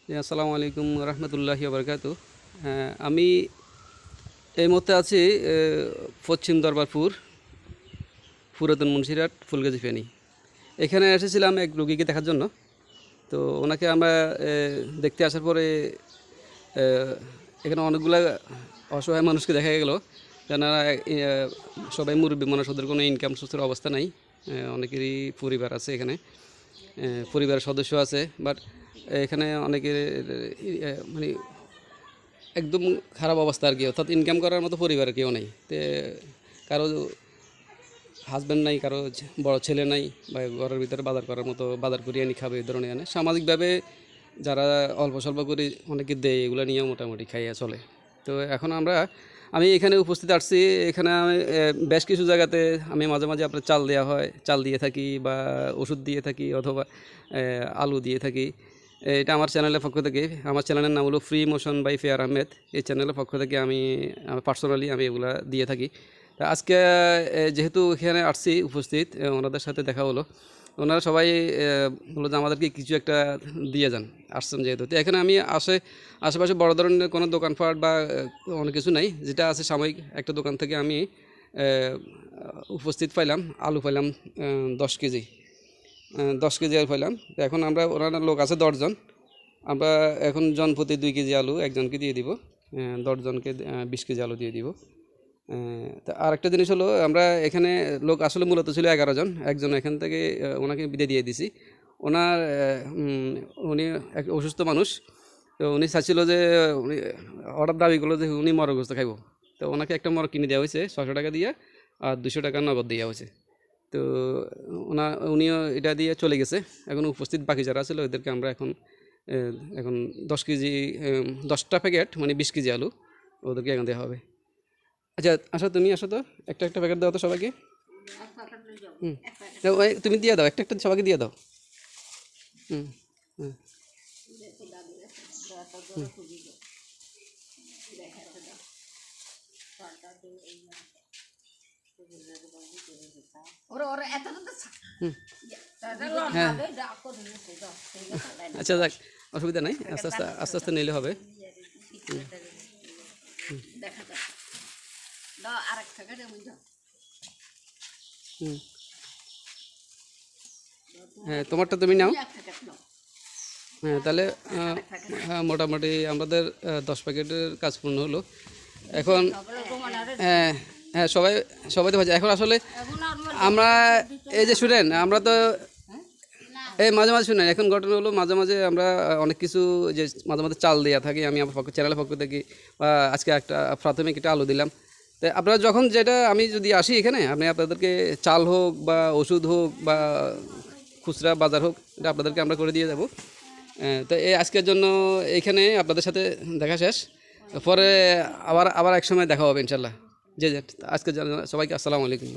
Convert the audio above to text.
জি, আসসালামু আলাইকুম রহমতুল্লাহি বারকাতু। আমি এই মুহূর্তে আছি পশ্চিম দরবারপুর, পুরাতন মুন্সিরহাট, ফুলগাজী ফেনী। এখানে এসেছিলাম এক রোগীকে দেখার জন্য। তো ওনাকে আমরা দেখতে আসার পরে এখানে অনেকগুলা অসহায় মানুষকে দেখা গেল। যারা সবাই মুরব্বী মানুষ, ওদের কোনো ইনকাম সোর্সের অবস্থা নাই। অনেকেরই পরিবার আছে এখানে, পরিবারের সদস্য আছে, বাট এখানে অনেকের মানে একদম খারাপ অবস্থা আর কি, অর্থাৎ ইনকাম করার মতো পরিবারের কেউ নেই। তো কারো হাজব্যান্ড নাই, কারো বড় ছেলে নাই, বা ঘরের ভিতরে বাজার করার মতো বাজার করিয়ে আনি খাবে, এই ধরনের আনে। সামাজিকভাবে যারা অল্প স্বল্প করে অনেকে দেয়, এগুলো নিয়েও মোটামুটি খাইয়া চলে। তো এখন আমি এখানে উপস্থিত আসছি। এখানে আমি বেশ কিছু জায়গাতে আমি মাঝে মাঝে আপনার চাল দেওয়া হয়, চাল দিয়ে থাকি, বা ওষুধ দিয়ে থাকি, অথবা আলু দিয়ে থাকি। এটা আমার চ্যানেলের পক্ষ থেকে। আমার চ্যানেলের নাম হলো ফ্রি মোশন বাই ফেয়ার আহমেদ। এই চ্যানেলের পক্ষ থেকে আমি পার্সোনালি এগুলা দিয়ে থাকি। তা আজকে যেহেতু এখানে আসছি উপস্থিত, ওনাদের সাথে দেখা হলো। ওনারা সবাই বললো যে আমাদেরকে কিছু একটা দিয়ে যান, আসছেন যেহেতু। তো এখানে আমি আশেপাশে বড় ধরনের কোনো দোকানপাট বা অনেক কিছু নাই। যেটা আছে সাময়িক একটা দোকান থেকে আমি উপস্থিত পাইলাম, আলু পাইলাম 10 কেজি। 10 কেজি আলু পাইলাম। তো এখন ওনার লোক আছে 10 জন। আমরা এখন জন প্রতি 2 কেজি আলু একজনকে দিয়ে দিব। 10 জনকে 20 কেজি আলু দিয়ে দিব। তা আরেকটা জিনিস হলো, আমরা এখানে লোক আসলে মূলত ছিল 11 জন। একজন এখান থেকে ওনাকে বিদায় দিয়ে দিছি। ওনার উনি এক অসুস্থ মানুষ। তো উনি চাচ্ছিল যে উনি অর্ডার দাবি করলো যে উনি মরগোস্ত খাইব। তো ওনাকে একটা মরগ কিনে দেওয়া হয়েছে 600 টাকা দিয়ে, আর 200 টাকা নগদ দেওয়া হয়েছে। তো উনিও এটা দিয়ে চলে গেছে। এখন উপস্থিত বাকি যারা ছিল ওদেরকে আমরা এখন 10 কেজি, 10টা প্যাকেট মানে 20 কেজি আলু ওদেরকে এখন দেওয়া হবে। আচ্ছা, আসো তুমি, আসো তো, একটা একটা প্যাকেট দাও তো সবাইকে। হুম, তুমি দিয়ে দাও, একটা একটা সবাইকে দিয়ে দাও। হুম হুম হুম। হ্যাঁ, আচ্ছা, যাক, অসুবিধা নাই, আস্তে আস্তে আস্তে আস্তে নিলে হবে। হুম, হ্যাঁ, তোমারটা তুমি নাও। হ্যাঁ, তাহলে হ্যাঁ, মোটামুটি আমাদের 10 প্যাকেটের কাজ পূর্ণ হলো। এখন হ্যাঁ, হ্যাঁ, সবাই সবাই তো ভালো। এখন আসলে আমরা এই যে শুনেন, আমরা তো এই মাঝে মাঝে শুনেন, এখন ঘটনা হলো মাঝে মাঝে আমরা অনেক কিছু যে মাঝে মাঝে চাল দেওয়া থাকি, আমি আমার চ্যানেলের পক্ষ থেকে, বা আজকে একটা প্রাথমিক একটা আলু দিলাম। তো আপনারা যখন যেটা, আমি যদি আসি এখানে, আমি আপনাদেরকে চাল হোক বা ওষুধ হোক বা খুচরা বাজার হোক, এটা আপনাদেরকে আমরা করে দিয়ে যাব। তো এই আজকের জন্য এইখানে আপনাদের সাথে দেখা শেষ। পরে আবার আবার এক সময় দেখা হবে ইনশাল্লাহ। যে আজকের জন্য সবাইকে আসসালামু আলাইকুম।